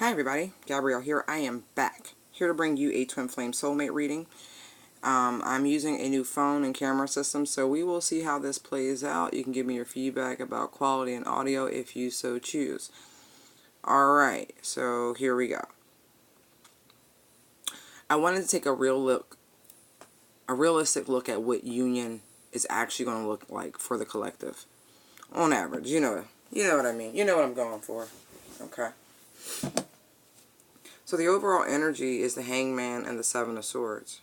Hi everybody, Gabrielle here. I am back, here to bring you a Twin Flame Soulmate reading. I'm using a new phone and camera system, so we will see how this plays out. You can give me your feedback about quality and audio if you so choose. Alright, so here we go. I wanted to take a realistic look at what union is actually going to look like for the collective. On average, you know what I mean. You know what I'm going for. Okay. So the overall energy is the Hangman and the Seven of Swords.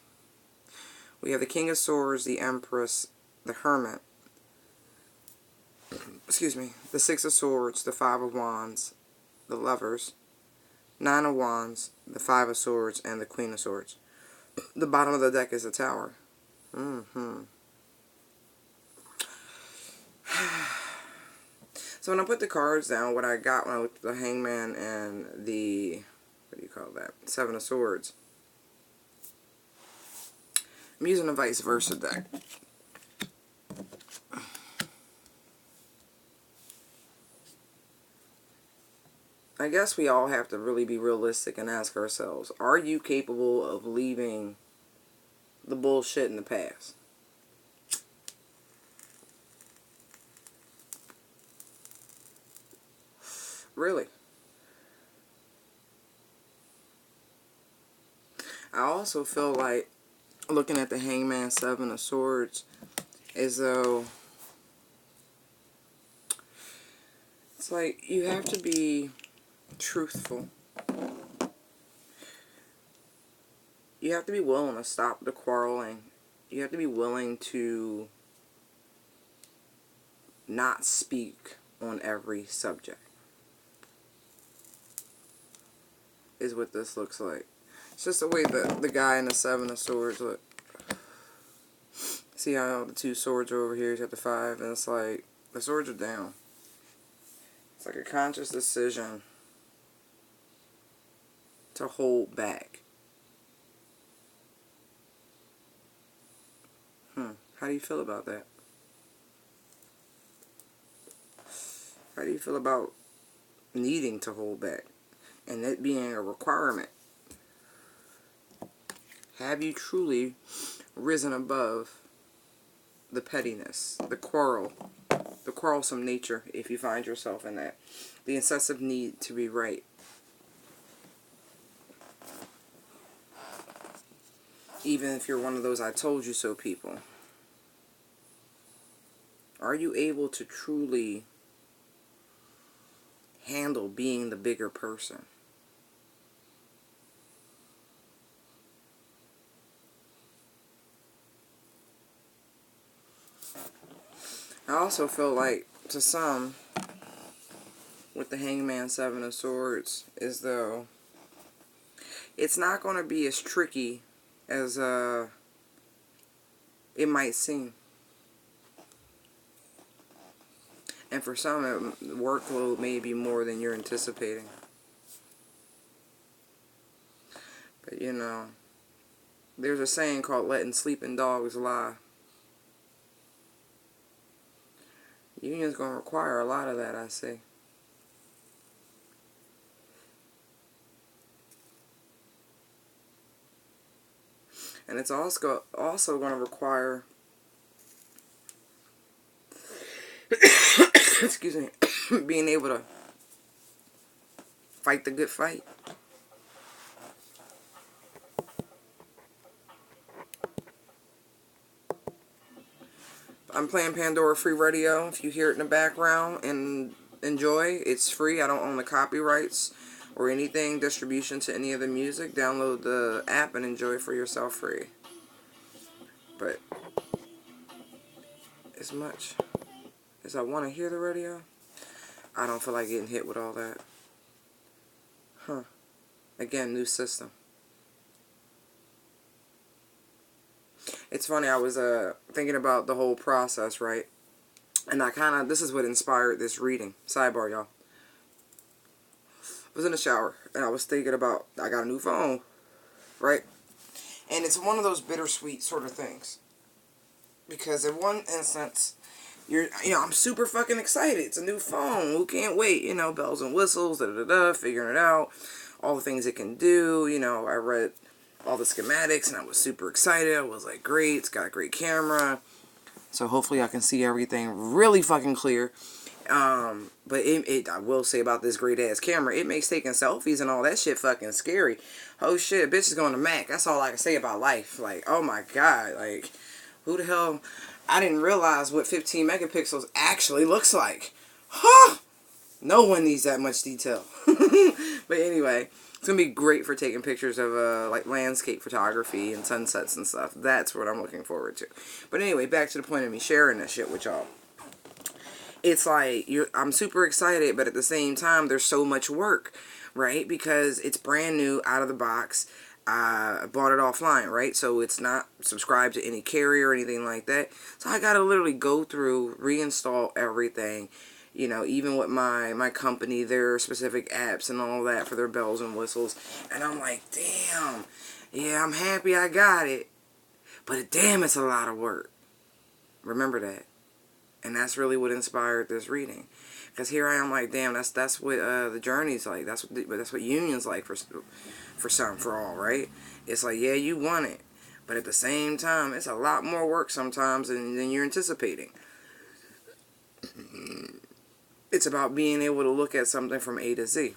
We have the King of Swords, the Empress, the Hermit, excuse me, the Six of Swords, the Five of Wands, the Lovers, Nine of Wands, the Five of Swords, and the Queen of Swords. The bottom of the deck is the Tower. So when I put the cards down, what I got when I looked at the Hangman and the, what do you call that, Seven of Swords, I'm using a vice versa deck. I guess we all have to really be realistic and ask ourselves, are you capable of leaving the bullshit in the past? Really? I also feel like, looking at the Hangman, Seven of Swords, as though it's like you have to be truthful. You have to be willing to stop the quarreling. You have to be willing to not speak on every subject, is what this looks like. It's just the way the guy in the Seven of Swords look. See how the two swords are over here, he's got the five, and it's like, the swords are down. It's like a conscious decision to hold back. How do you feel about that? How do you feel about needing to hold back and it being a requirement? Have you truly risen above the pettiness, the quarrelsome nature, if you find yourself in that, the incessant need to be right? Even if you're one of those I told you so people, are you able to truly handle being the bigger person? I also feel like, to some, with the Hangman, Seven of Swords, as though it's not going to be as tricky as it might seem. And for some, the workload may be more than you're anticipating. But you know, there's a saying called letting sleeping dogs lie. Union's going to require a lot of that, I see. And it's also going to require excuse me, being able to fight the good fight. I'm playing Pandora Free Radio. If you hear it in the background and enjoy, it's free. I don't own the copyrights or anything, distribution to any of the music. Download the app and enjoy for yourself free. But as much as I want to hear the radio, I don't feel like getting hit with all that. Again, new system. It's funny, I was thinking about the whole process, right? And this is what inspired this reading. Sidebar, y'all. I was in the shower, and I was thinking about, I got a new phone, right? And it's one of those bittersweet sort of things. Because in one instance, I'm super fucking excited. It's a new phone. Who can't wait? Bells and whistles, figuring it out. all the things it can do. You know, I read all the schematics and I was super excited. I was like, great, it's got a great camera. So hopefully I can see everything really fucking clear. But I will say about this great ass camera, it makes taking selfies and all that shit fucking scary. Oh shit, bitch is going to Mac. That's all I can say about life. Like, oh my god, like, who the hell? I didn't realize what 15 megapixels actually looks like. Huh? No one needs that much detail. But anyway, it's gonna be great for taking pictures of like landscape photography and sunsets and stuff. That's what I'm looking forward to. But anyway, back to the point of me sharing this shit with y'all. It's like I'm super excited, but at the same time, there's so much work, right? Because it's brand new out of the box. I bought it offline, right? So it's not subscribed to any carrier or anything like that. So I gotta literally go through, reinstall everything. You know, even with my company, their specific apps and all that for their bells and whistles. And I'm like, damn, yeah, I'm happy I got it. But damn, it's a lot of work. Remember that. And that's really what inspired this reading. Because here I am like, damn, that's what the journey's like. That's what union's like for all, right? It's like, yeah, you want it. But at the same time, it's a lot more work sometimes than you're anticipating. It's about being able to look at something from A to Z.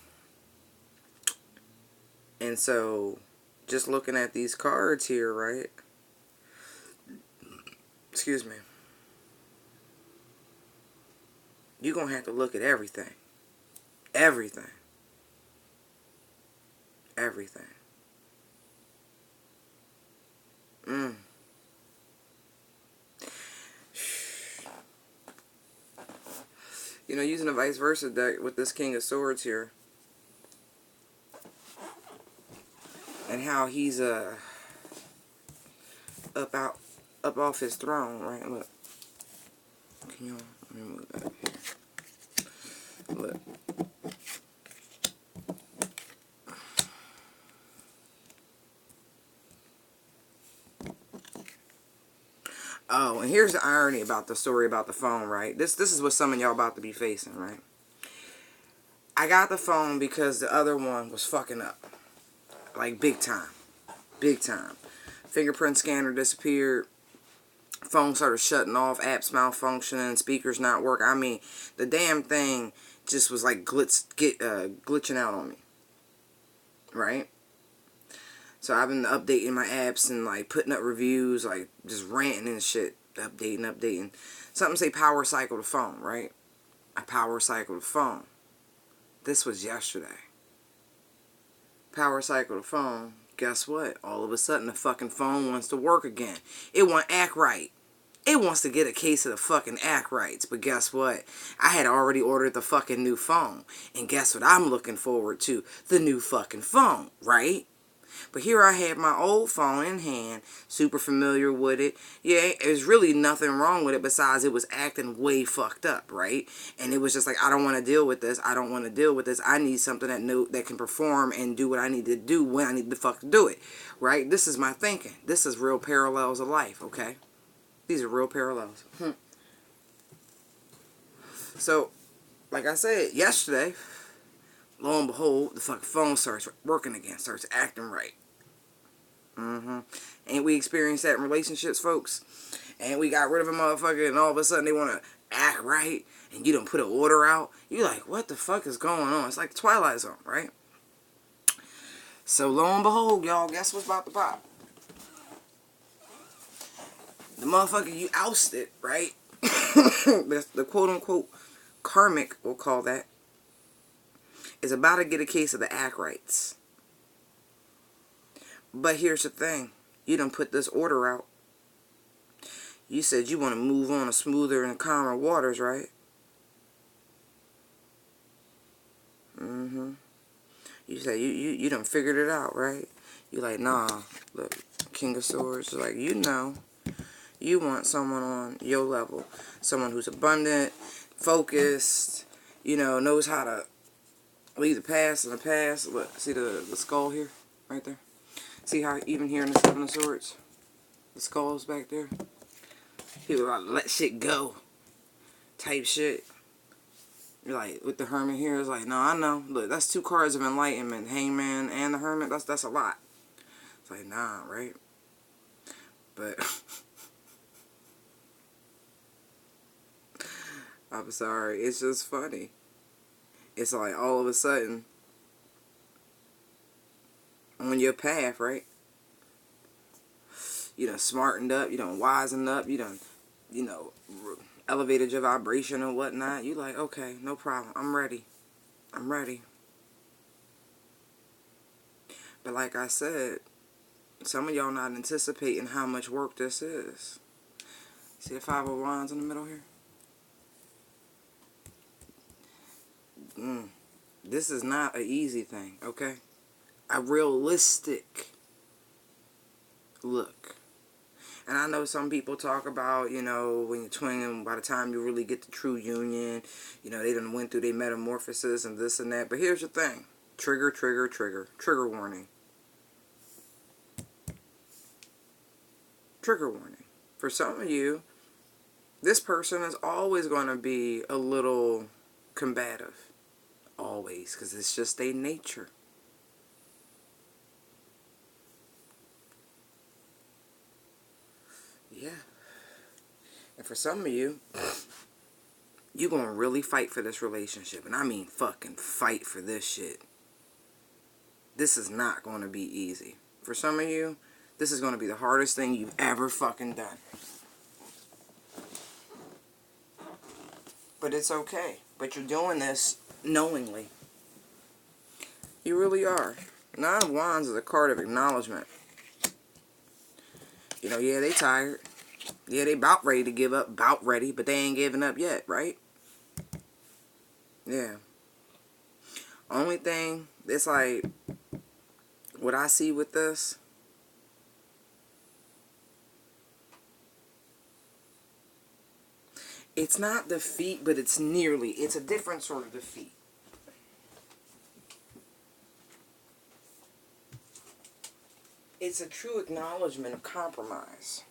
And so, just looking at these cards here, right? Excuse me. You're going to have to look at everything. Everything. Everything. You know, using a vice versa deck with this King of Swords here. And how he's up off his throne, right? Look. Can you let me move that here? Look. Oh, and here's the irony about the story about the phone, right? This is what some of y'all about to be facing, right? I got the phone because the other one was fucking up. Like, big time. Big time. Fingerprint scanner disappeared. Phone started shutting off. Apps malfunctioning. Speakers not working. I mean, the damn thing just was like glitching out on me. Right? So I've been updating my apps and like putting up reviews, like just ranting and shit. Updating. Something say power cycle the phone, right? I power cycle the phone. This was yesterday. Power cycle the phone. Guess what? All of a sudden the fucking phone wants to work again. It won't act right. It wants to get a case of the fucking act rights. But guess what? I had already ordered the fucking new phone. And guess what I'm looking forward to? The new fucking phone, right? But here I had my old phone in hand, super familiar with it. Yeah, there's really nothing wrong with it besides it was acting way fucked up, right? And it was just like, I don't want to deal with this. I don't want to deal with this. I need something that can perform and do what I need to do when I need to fucking do it, right? This is my thinking. This is real parallels of life, okay? These are real parallels. So, like I said, yesterday, lo and behold, the fucking phone starts working again, starts acting right. Ain't we experienced that in relationships, folks? And we got rid of a motherfucker and all of a sudden they want to act right and you don't put an order out. You're like, what the fuck is going on? It's like the Twilight Zone, right? So lo and behold, y'all, guess what's about to pop? The motherfucker you ousted, right? The quote-unquote karmic, we'll call that, is about to get a case of the act rights. But here's the thing. You done put this order out. You said you want to move on to smoother and calmer waters, right? You said you done figured it out, right? You like, nah, look, King of Swords, like, you know, you want someone on your level. Someone who's abundant, focused, you know, knows how to leave the past in the past. Look, see the skull here? Right there? See how even here in the Seven of Swords, the skull's back there? People like, let shit go type shit. You're like, with the Hermit here, it's like, no, I know. Look, that's 2 cards of enlightenment. Hangman and the Hermit, that's a lot. It's like, nah, right? But I'm sorry, it's just funny. It's like all of a sudden, on your path, right? You done smartened up, you done wisened up, you done, you know, elevated your vibration and whatnot. You like, okay, no problem. I'm ready. I'm ready. But like I said, some of y'all not anticipating how much work this is. See the 5 of Wands in the middle here? This is not an easy thing, okay? A realistic look. And I know some people talk about, you know, when you're twinning, by the time you really get the true union, you know, they done went through their metamorphosis and this and that. But here's the thing. Trigger, trigger, trigger. Trigger warning. Trigger warning. For some of you, this person is always going to be a little combative. Always. Because it's just their nature. Yeah. And for some of you, you're going to really fight for this relationship. And I mean fucking fight for this shit. This is not going to be easy. For some of you, this is going to be the hardest thing you've ever fucking done. But it's okay. But you're doing this knowingly. You really are. 9 of Wands is a card of acknowledgement. You know, yeah, they tired. Yeah, they about ready to give up. About ready. But they ain't giving up yet, right? Yeah. Only thing, it's like, what I see with this, it's not defeat, but it's nearly. It's a different sort of defeat. It's a true acknowledgement of compromise.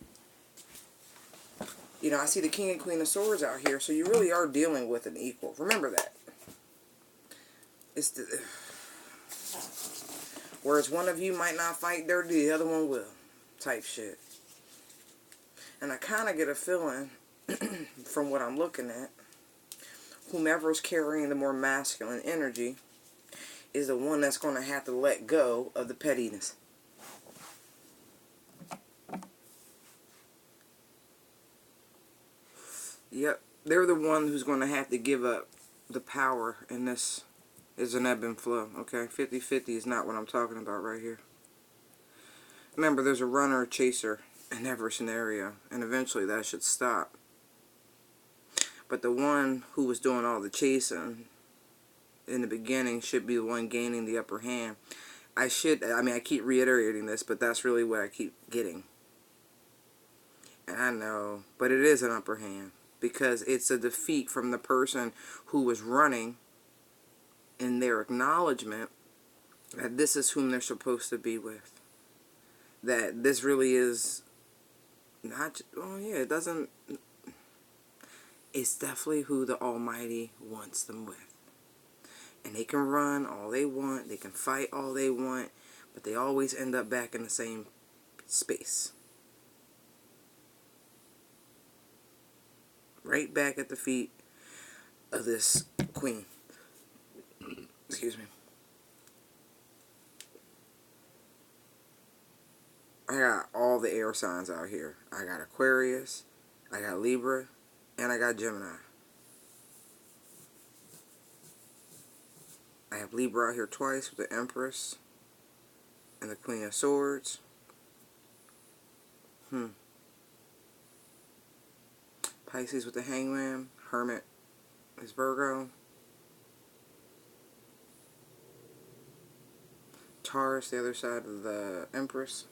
You know, I see the King and Queen of Swords out here, so you really are dealing with an equal. Remember that. It's the... Whereas one of you might not fight dirty, the other one will. Type shit. And I kind of get a feeling, from what I'm looking at, whomever's carrying the more masculine energy is the one that's going to have to let go of the pettiness. Yep, they're the one who's going to have to give up the power, and this is an ebb and flow, okay? 50-50 is not what I'm talking about right here. Remember, there's a runner, a chaser in every scenario, and eventually that should stop. But the one who was doing all the chasing in the beginning should be the one gaining the upper hand. I keep reiterating this, but that's really what I keep getting. And I know, but it is an upper hand. Because it's a defeat from the person who was running in their acknowledgement that this is whom they're supposed to be with. That this really is not, oh yeah, it doesn't, it's definitely who the Almighty wants them with. And they can run all they want, they can fight all they want, but they always end up back in the same space. Right back at the feet of this queen. Excuse me. I got all the air signs out here. I got Aquarius, I got Libra, and I got Gemini. I have Libra out here twice with the Empress and the Queen of Swords. Pisces with the Hangman. Hermit is Virgo. Taurus, the other side of the Empress.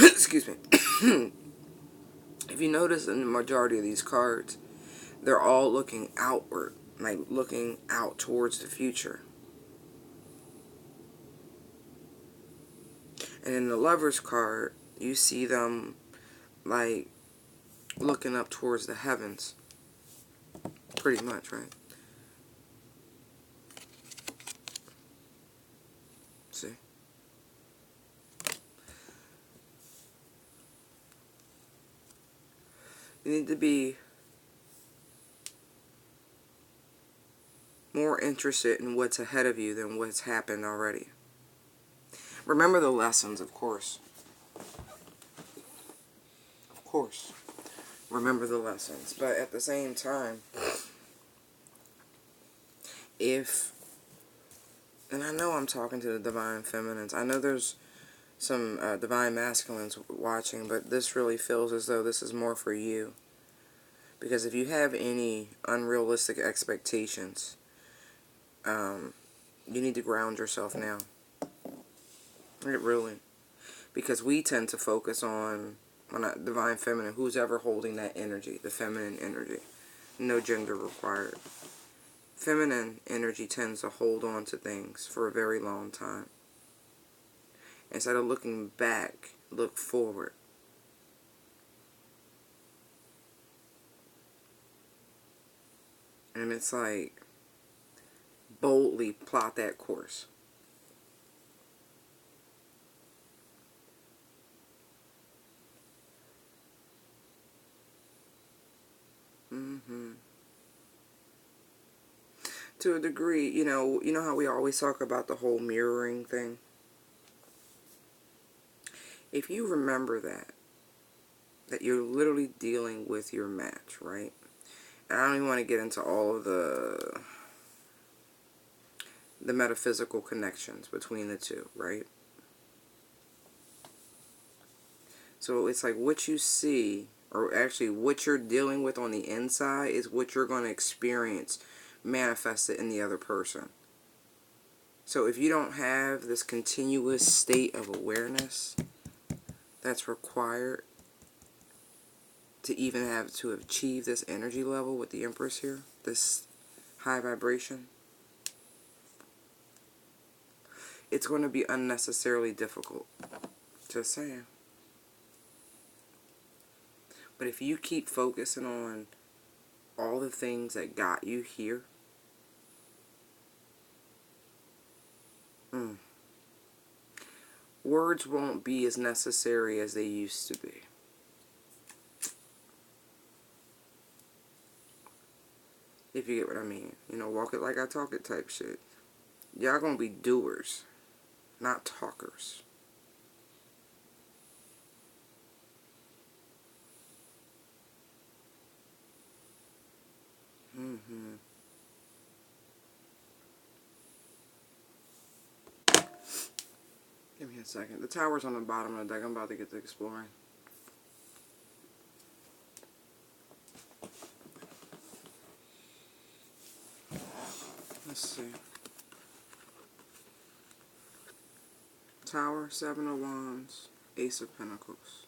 Excuse me. If you notice in the majority of these cards, they're all looking outward, like looking out towards the future. And in the Lover's card, you see them like looking up towards the heavens. Pretty much, right? See? You need to be more interested in what's ahead of you than what's happened already. Remember the lessons, of course. Of course. Remember the lessons. But at the same time, and I know I'm talking to the Divine Feminines. I know there's some Divine Masculines watching, but this really feels as though this is more for you. Because if you have any unrealistic expectations, you need to ground yourself now. Really. Because we tend to focus on Divine Feminine, who's ever holding that energy, the feminine energy. No gender required. Feminine energy tends to hold on to things for a very long time. Instead of looking back, look forward. And it's like, boldly plot that course. To a degree, you know how we always talk about the whole mirroring thing? If you remember that you're literally dealing with your match, right? And I don't even want to get into all of the metaphysical connections between the two, right? So it's like what you see, or actually what you're dealing with on the inside, is what you're going to experience manifested in the other person. So if you don't have this continuous state of awareness that's required to even have to achieve this energy level with the Empress here, this high vibration, it's going to be unnecessarily difficult. Just saying. But if you keep focusing on all the things that got you here, words won't be as necessary as they used to be. If you get what I mean. You know, walk it like I talk it type shit. Y'all gonna be doers, not talkers. Give me a second. The tower's on the bottom of the deck. I'm about to get to exploring. Let's see. Tower, Seven of Wands, Ace of Pentacles,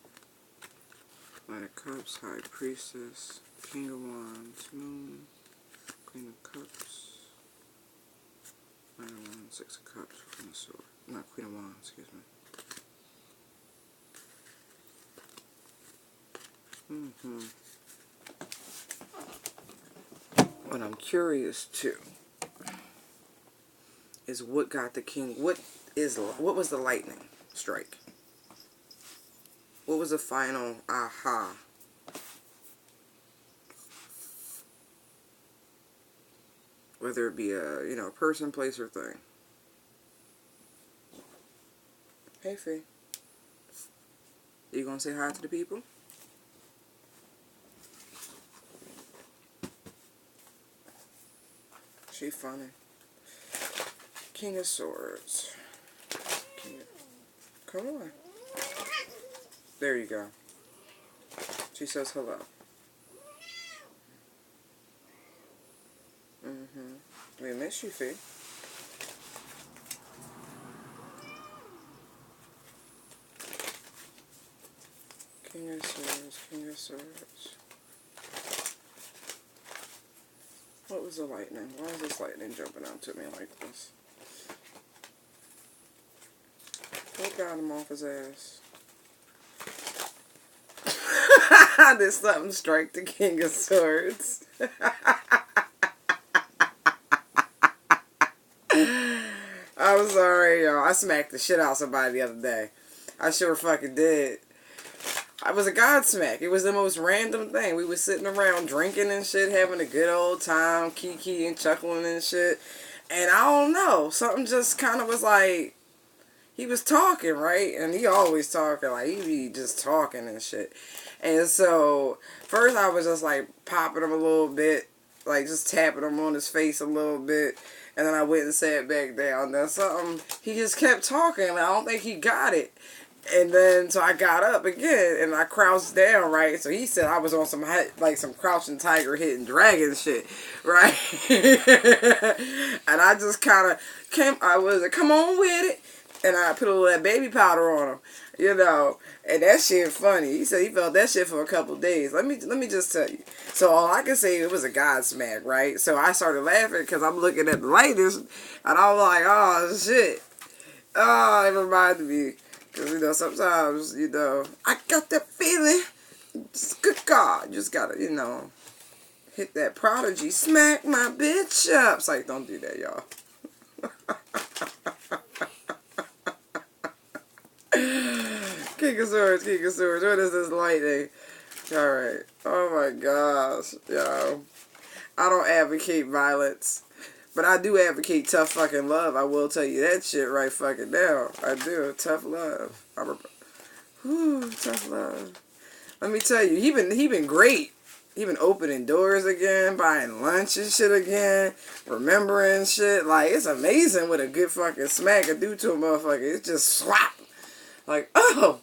Knight of Cups, High Priestess, King of Wands, Moon, Queen of Cups, Knight of Wands, Six of Cups, Queen of Swords. Not Queen of Wands, excuse me. What I'm curious too is what got the king. What was the lightning strike? What was the final aha? Whether it be a person, place, or thing. Hey, Faye. You gonna say hi to the people? She funny. King of Swords. Come on. There you go. She says hello. We miss you, Faye. King of Swords, King of Swords. What was the lightning? Why is this lightning jumping out to me like this? What got him off his ass? Did something strike the King of Swords? I'm sorry, y'all. I smacked the shit out of somebody the other day. I sure fucking did. I was a god smack. It was the most random thing. We was sitting around drinking and shit, having a good old time, kiki and chuckling and shit. And I don't know, something just kind of was like, he was talking, right? And he always talking, like, he be just talking and shit. And so, first I was just like popping him a little bit, like just tapping him on his face a little bit. And then I went and sat back down. Then something, he just kept talking, and I don't think he got it. And then, so I got up again, and I crouched down, right? So he said I was on some, like, some crouching tiger, hidden dragon shit, right? And I just kind of I was like, come on with it. And I put a little of that baby powder on him, you know. And that shit funny. He said he felt that shit for a couple days. Let me just tell you. So all I can say, it was a god smack, right? So I started laughing because I'm looking at the lighters, and I was like, oh, shit. Oh, it reminded me. Because, you know, sometimes, you know, I got that feeling. Just, good God. You just got to, you know, hit that prodigy. Smack my bitch up. It's like, don't do that, y'all. King of Swords, King of Swords. What is this lightning? Alright. Oh my gosh. Yo. I don't advocate violence. But I do advocate tough fucking love. I will tell you that shit right fucking now. I do. Tough love. Tough love. Let me tell you, he been great. He been opening doors again, buying lunch and shit again, remembering shit. Like, it's amazing what a good fucking smack can do to a motherfucker. It's just swap. Like, oh.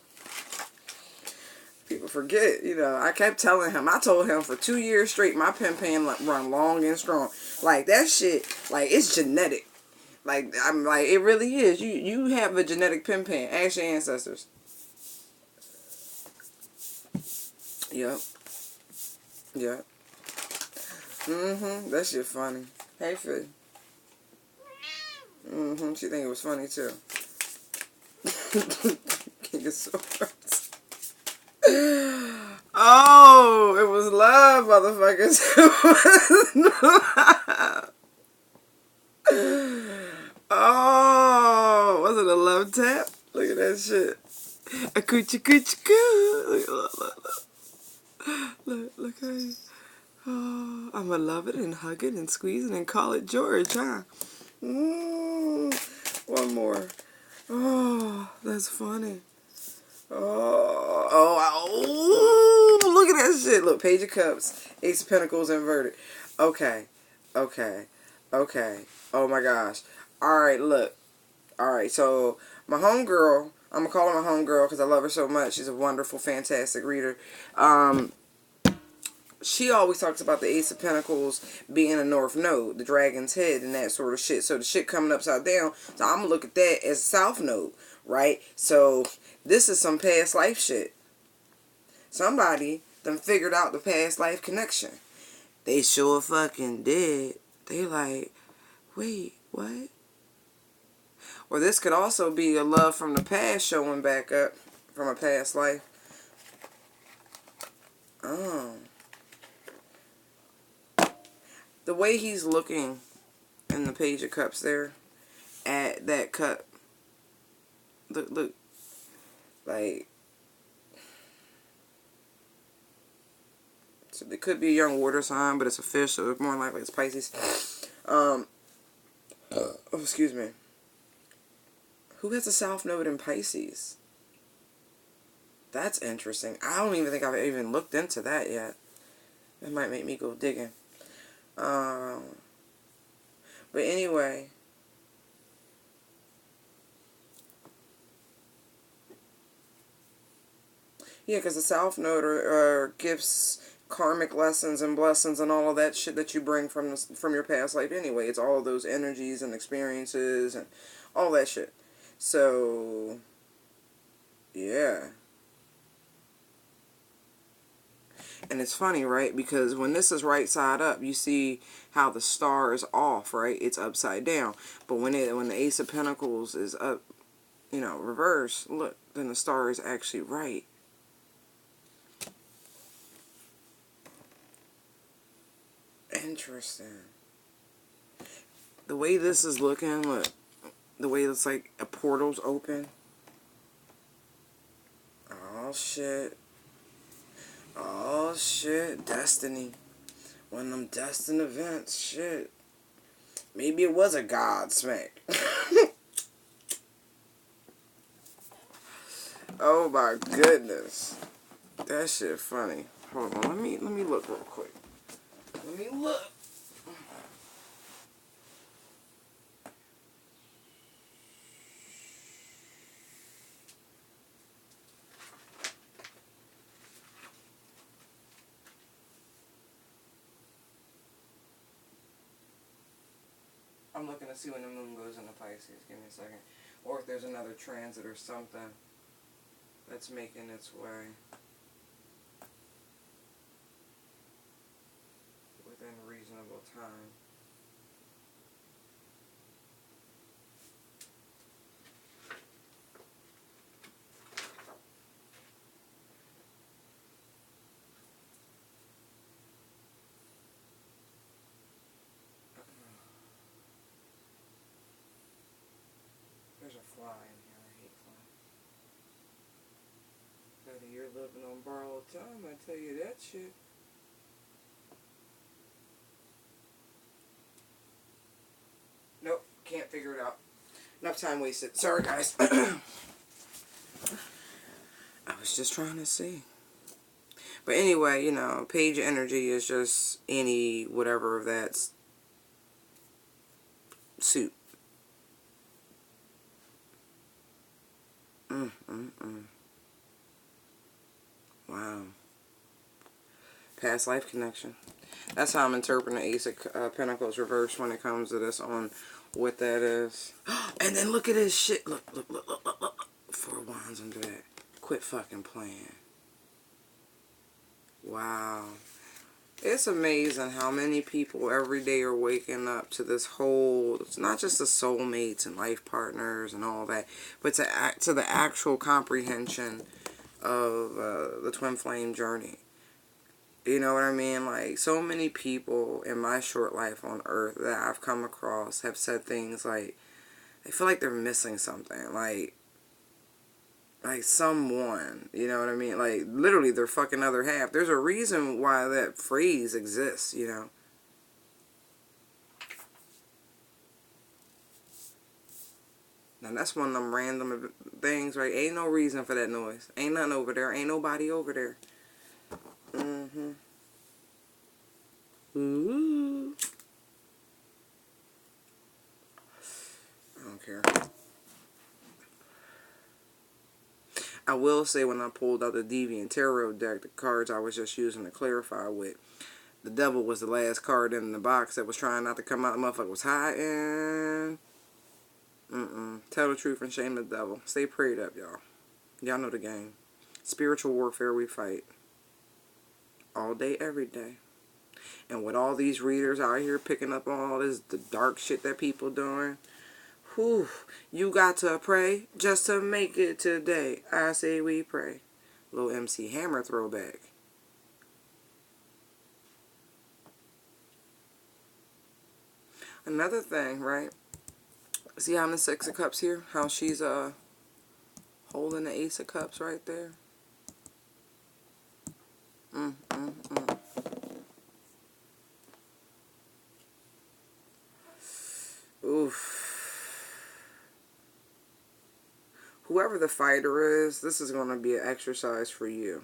People forget, you know. I kept telling him. I told him for 2 years straight, my pen run long and strong. Like, that shit, like, it's genetic. Like, I'm like, it really is. You have a genetic pen. Ask your ancestors. Yep. Yep. That shit funny. Hey, Fee. She think it was funny, too. King of Swords. Oh, it was love, motherfuckers. Oh, was it a love tap? Look at that shit. A coochie coochie coo. Look at you. Oh, I'ma love it and hug it and squeeze it and call it George, huh? One more. Oh, that's funny. Oh, look at that shit. Look, Page of Cups, Ace of Pentacles inverted. Okay. Oh my gosh. Alright, look. Alright, so my homegirl, I'm gonna call her my homegirl because I love her so much. She's a wonderful, fantastic reader. She always talks about the Ace of Pentacles being a North Node, the dragon's head, and that sort of shit. So the shit coming upside down. So I'm gonna look at that as South Node, right? So this is some past life shit. Somebody done figured out the past life connection. They sure fucking did. They like, wait, what? Or this could also be a love from the past showing back up from a past life. Oh. The way he's looking in the Page of Cups there at that cup. Look. Like, so it could be a young water sign, but it's a fish, so more likely it's Pisces. Excuse me. Who has a South Node in Pisces? That's interesting. I don't even think I've even looked into that yet. That might make me go digging. But anyway. Yeah, because the South Node are gifts, karmic lessons and blessings and all of that shit that you bring from your past life anyway. It's all of those energies and experiences and all that shit. So, yeah. And it's funny, right? Because when this is right side up, you see how the star is off, right? It's upside down. But when the Ace of Pentacles is up, you know, reverse, look, then the star is actually right. Interesting. The way this is looking, look, the way it's like a portal's open. Oh, shit. Oh, shit. Destiny. One of them destined events. Shit. Maybe it was a God smack. Oh, my goodness. That shit funny. Hold on. Let me look real quick. Let me look. I'm looking to see when the moon goes into Pisces. Give me a second. Or if there's another transit or something that's making its way within reasonable time. There's a fly in here. I hate flies. Buddy, you're living on borrowed time, I tell you that shit. Nope, can't figure it out. Enough time wasted. Sorry, guys. I was just trying to see. But anyway, you know, page energy is just any whatever of that's suit. Wow. Past life connection. That's how I'm interpreting the Ace of Pentacles reverse when it comes to this on what that is. And then look at this shit. Look. 4 wands under that. Quit fucking playing. Wow. It's amazing how many people every day are waking up to this whole, it's not just the soulmates and life partners and all that, but to the actual comprehension of the twin flame journey. You know what I mean? Like, so many people in my short life on earth that I've come across have said things like, they feel like they're missing something. Like someone, you know what I mean? Like, literally their fucking other half. There's a reason why that phrase exists, you know? Now, that's one of them random things, right? Ain't no reason for that noise. Ain't nothing over there. Ain't nobody over there. Ooh. I don't care. I will say when I pulled out the Deviant Tarot deck, the cards I was just using to clarify with, the devil was the last card in the box that was trying not to come out. The motherfucker was hiding. Tell the truth and shame the devil. Stay prayed up, y'all. Y'all know the game. Spiritual warfare we fight. All day, every day. And with all these readers out here picking up on all this, the dark shit that people doing, whew, you got to pray just to make it today. I say we pray. Little MC Hammer throwback. Another thing, right? See how in the 6 of Cups here? How she's holding the Ace of Cups right there? Oof. Whoever the fighter is, this is going to be an exercise for you.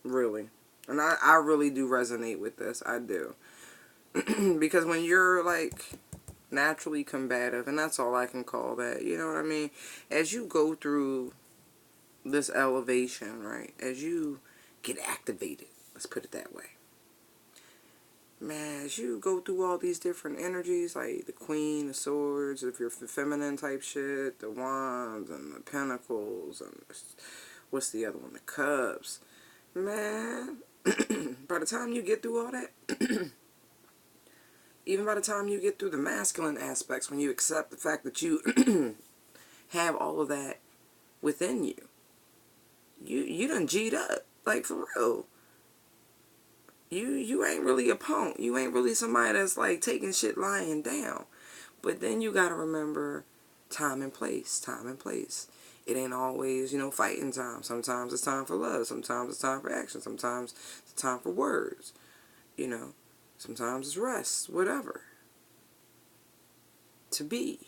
Really. And I really do resonate with this. I do. Because when you're, like, naturally combative, and that's all I can call that, you know what I mean? As you go through this elevation, right? As you get activated, let's put it that way. Man, as you go through all these different energies, like the Queen, the Swords, if you're feminine type shit, the Wands, and the Pentacles, and what's the other one? The Cups. Man, by the time you get through all that, even by the time you get through the masculine aspects, when you accept the fact that you have all of that within you, you done G'd up. Like, for real. You ain't really a punk. You ain't really somebody that's like taking shit lying down. But then you gotta remember time and place. Time and place. It ain't always, fighting time. Sometimes it's time for love. Sometimes it's time for action. Sometimes it's time for words. Sometimes it's rest. Whatever. To be.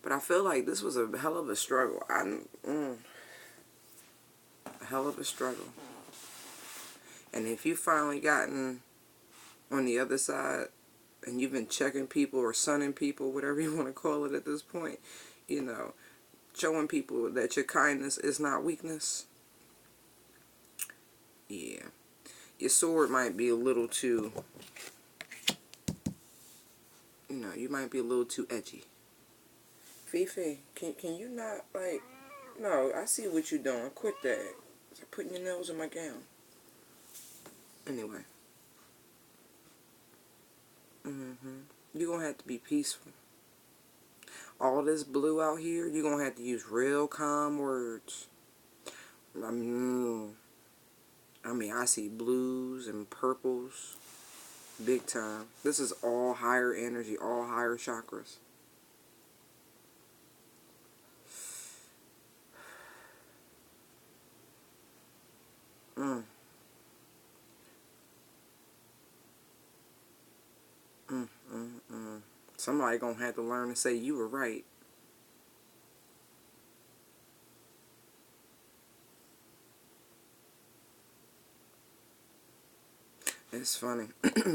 But I feel like this was a hell of a struggle. A hell of a struggle. And if you finally gotten on the other side and you've been checking people or sunning people, whatever you want to call it at this point, showing people that your kindness is not weakness, yeah, your sword might be a little too, you might be a little too edgy. Fifi, can you not, like, no, I see what you're doing. Quit that. Stop putting your nose in my gown. Anyway. You're going to have to be peaceful. All this blue out here, you're going to have to use real calm words. I mean, I see blues and purples big time. This is all higher energy, all higher chakras. Somebody gonna have to learn to say you were right. It's funny.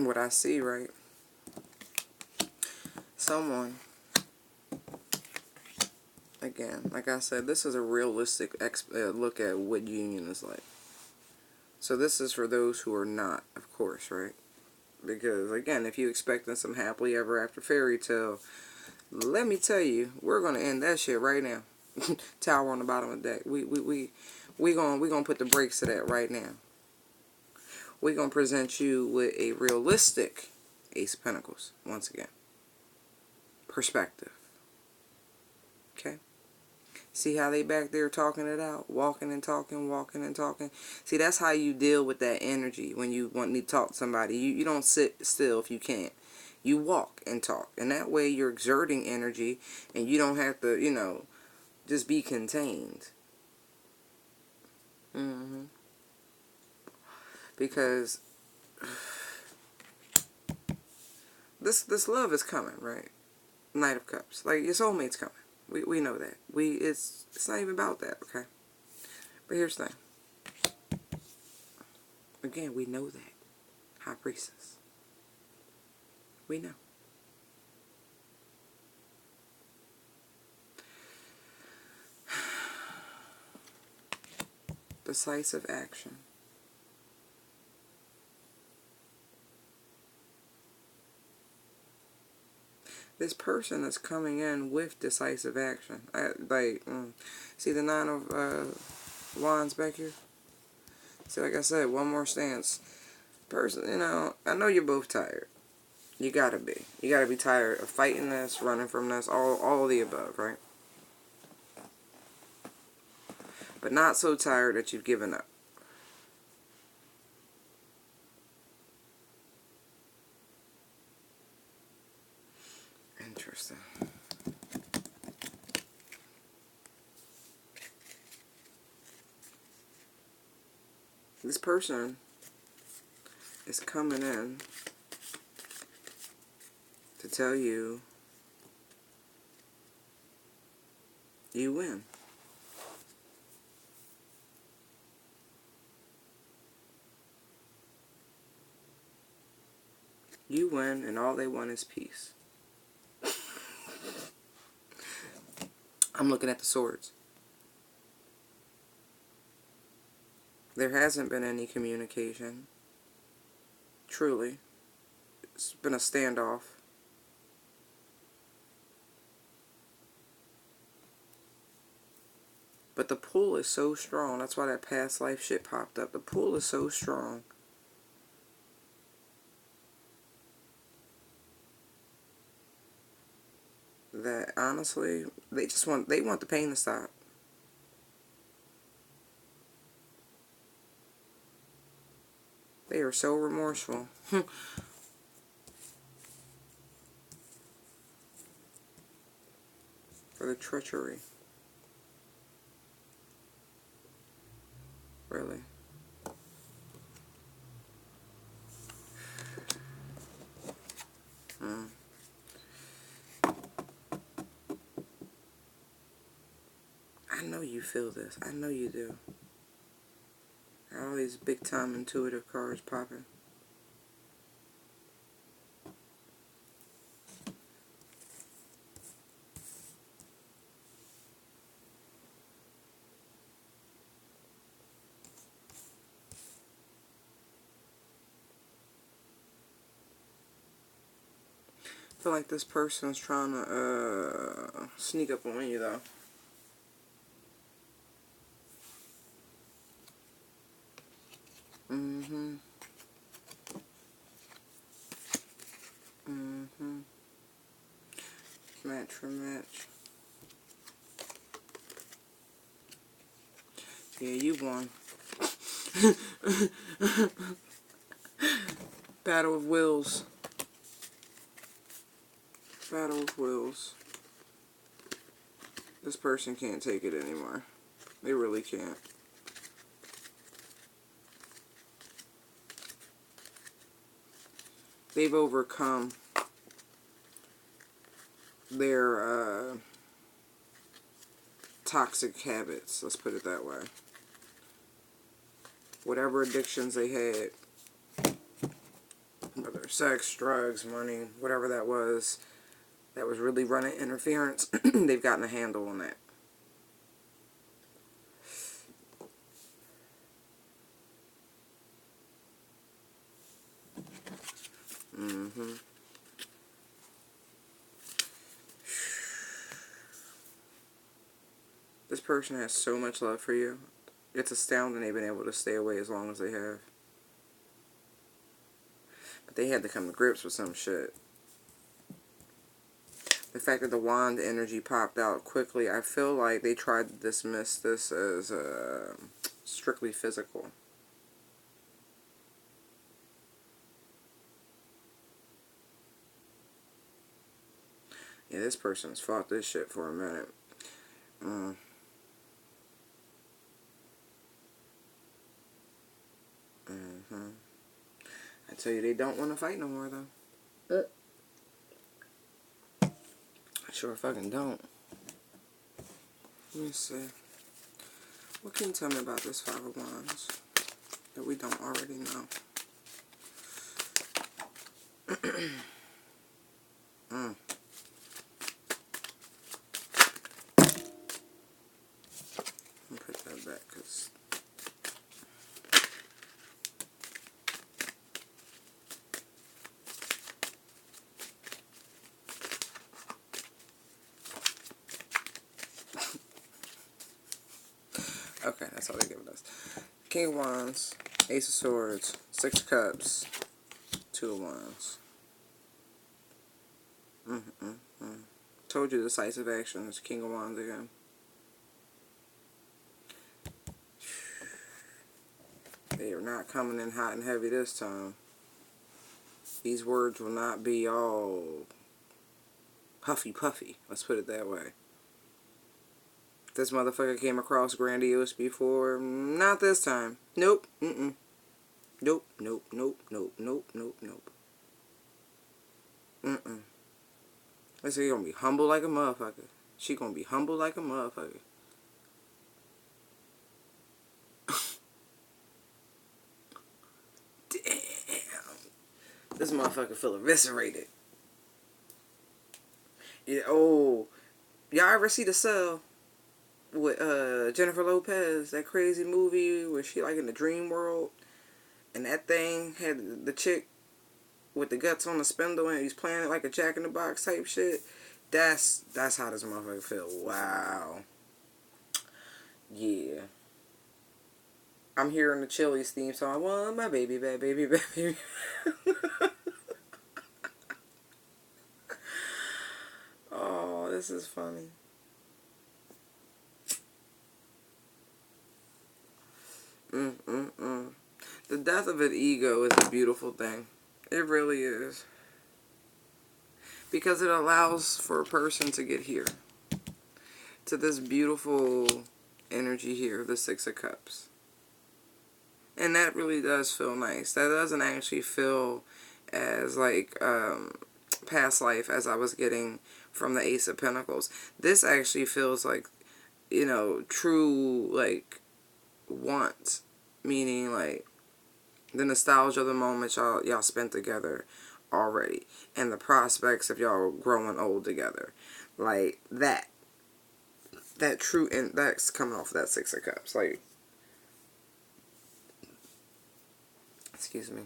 What I see, right? Someone, again, like I said, this is a realistic look at what union is like. So this is for those who are not, of course, right? Because, again, if you expecting some happily ever after fairy tale, let me tell you, we're going to end that shit right now. Tower on the bottom of the deck. We gonna put the brakes to that right now. We're going to present you with a realistic Ace of Pentacles, once again. Perspective. Okay? See how they back there talking it out? Walking and talking, walking and talking. See, that's how you deal with that energy when you want to talk to somebody. You don't sit still if you can't. You walk and talk. And that way you're exerting energy and you don't have to, just be contained. Because this love is coming, right? Knight of Cups. Like, your soulmate's coming. We know that. It's not even about that, okay? But here's the thing. Again, we know that. High Priestess. We know. Decisive action. This person is coming in with decisive action. See the Nine of Wands back here? See, like I said, one more stance. Person, I know you're both tired. You gotta be. You gotta be tired of fighting this, running from this, all of the above, right? But not so tired that you've given up. Interesting. This person is coming in to tell you you win. You win, and all they want is peace. I'm looking at the swords. There hasn't been any communication. Truly. It's been a standoff. But the pull is so strong. That's why that past life shit popped up. The pull is so strong. That honestly, they want the pain to stop. They are so remorseful. For the treachery. Really. I know you feel this. I know you do. All these big time intuitive cards popping. I feel like this person's trying to sneak up on you though. Mm-hmm. Mm-hmm. Match for match. Yeah, you won. Battle of wills. Battle of wills. This person can't take it anymore. They really can't. They've overcome their toxic habits, let's put it that way. Whatever addictions they had, whether sex, drugs, money, whatever that was really running interference, they've gotten a handle on that. Mm-hmm. This person has so much love for you. It's astounding they've been able to stay away as long as they have. But they had to come to grips with some shit. The fact that the wand energy popped out quickly, I feel like they tried to dismiss this as strictly physical. Yeah, this person's fought this shit for a minute. I tell you, they don't want to fight no more, though. I sure fucking don't. Let me see. What can you tell me about this Five of Wands that we don't already know? Let me put that back, because... Okay, that's all they give us. King of Wands, Ace of Swords, Six of Cups, Two of Wands. Told you decisive action. It's King of Wands again. They are not coming in hot and heavy this time. These words will not be all puffy. Let's put it that way. This motherfucker came across grandiose before. Not this time. Nope. Nope. This is gonna be humble like a motherfucker. She gonna be humble like a motherfucker. Damn. This motherfucker feel eviscerated. Yeah, oh. Y'all ever see The Cell? With Jennifer Lopez, that crazy movie where she like in the dream world, and that thing had the chick with the guts on the spindle and he's playing it like a Jack in the Box type shit. That's how this motherfucker feel. Wow. Yeah. I'm hearing the Chili's theme song. I want my baby back, baby back, baby. Oh, this is funny. The death of an ego is a beautiful thing. It really is. Because it allows for a person to get here. To this beautiful energy here, the Six of Cups. And that really does feel nice. That doesn't actually feel as like past life as I was getting from the Ace of Pentacles. This actually feels like, you know, true, like, want. Meaning, like, the nostalgia of the moment y'all spent together already. And the prospects of y'all growing old together. Like, that true, and that's coming off of that Six of Cups. Like, excuse me.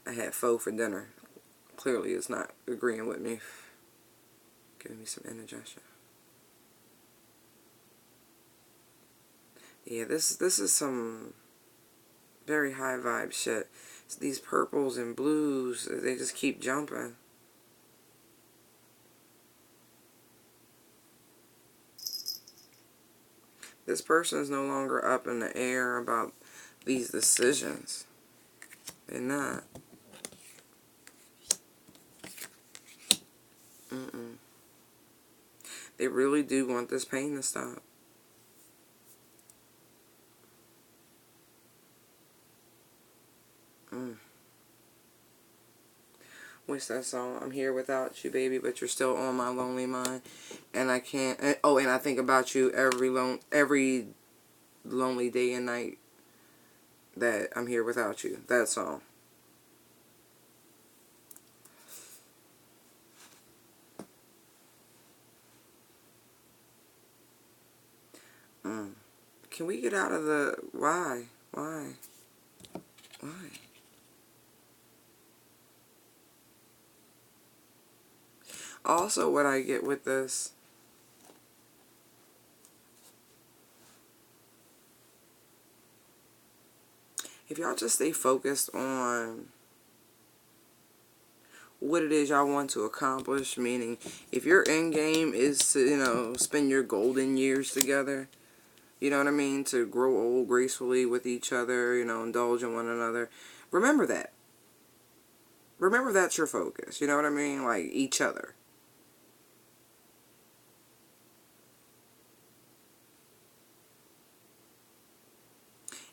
I had pho for dinner. Clearly it's not agreeing with me. Giving me some indigestion. Yeah, this is some very high vibe shit. It's these purples and blues, they just keep jumping. This person is no longer up in the air about these decisions. They're not. They really do want this pain to stop. What's that song? I'm here without you, baby, but you're still on my lonely mind. And I can't... Oh, and I think about you every lonely day and night that I'm here without you. That song. Can we get out of the... Why? Why? Why? Also, what I get with this... If y'all just stay focused on what it is y'all want to accomplish, meaning if your end game is to, you know, spend your golden years together, you know what I mean, to grow old gracefully with each other, you know, indulge in one another, remember that. Remember that's your focus, you know what I mean, like each other.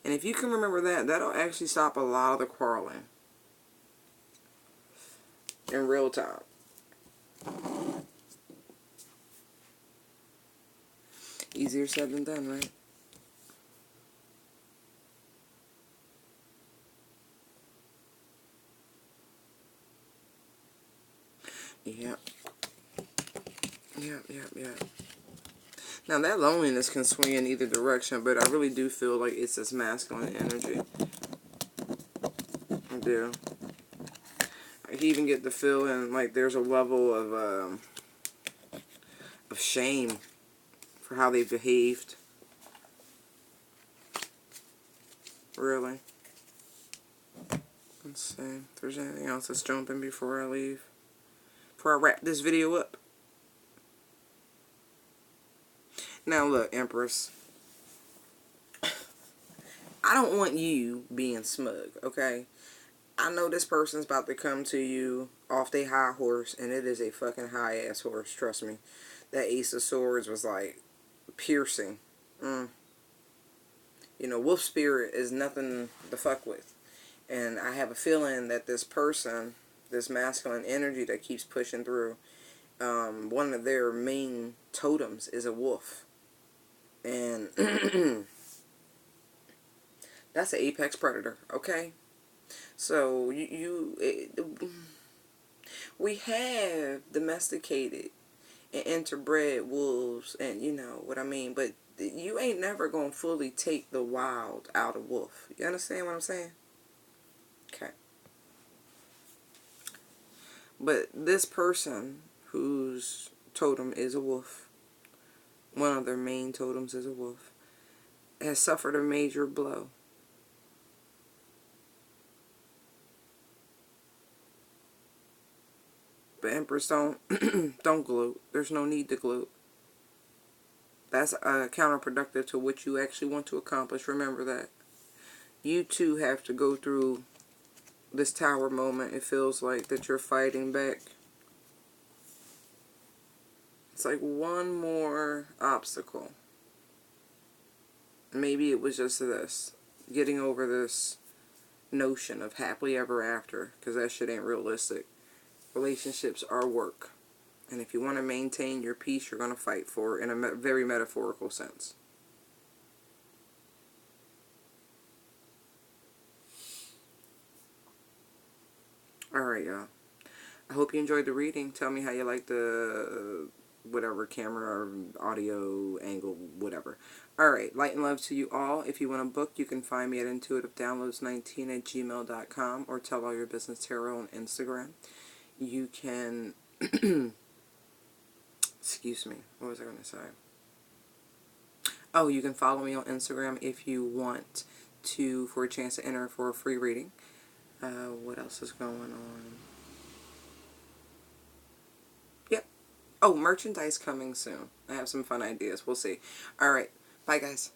And if you can remember that, that'll actually stop a lot of the quarreling in real time. Easier said than done, right? Yep. Yep. Now, that loneliness can swing in either direction, but I really do feel like it's this masculine energy. I do. I can even get the feeling like there's a level of shame for how they behaved. Really. Let's see if there's anything else that's jumping before I leave. Before I wrap this video up. Now look, Empress. I don't want you being smug, okay? I know this person's about to come to you off their high horse, and it is a fucking high-ass horse, trust me. That Ace of Swords was, like, piercing. You know, wolf spirit is nothing to fuck with. And I have a feeling that this person, this masculine energy that keeps pushing through, one of their main totems is a wolf. And that's an apex predator, okay? So we have domesticated and interbred wolves, and you know what I mean, but you ain't never gonna fully take the wild out of wolf. You understand what I'm saying? Okay. But this person whose totem is a wolf, One of their main totems is a wolf. Has suffered a major blow. But Empress, don't don't gloat. There's no need to gloat. That's counterproductive to what you actually want to accomplish. Remember that. You too have to go through this tower moment. It feels like that you're fighting back. It's like one more obstacle. Maybe it was just this. Getting over this notion of happily ever after. Because that shit ain't realistic. Relationships are work. And if you want to maintain your peace, you're going to fight for it in a very metaphorical sense. Alright, y'all. I hope you enjoyed the reading. Tell me how you like the whatever camera or audio angle, whatever. Alright, light and love to you all. If you want a book, you can find me at intuitivedownloads19@gmail.com or Tell All Your Business Tarot on Instagram. You can, excuse me, what was I going to say? Oh, you can follow me on Instagram if you want to, for a chance to enter for a free reading. What else is going on? Yep. Oh, merchandise coming soon. I have some fun ideas. We'll see. Alright. Bye, guys.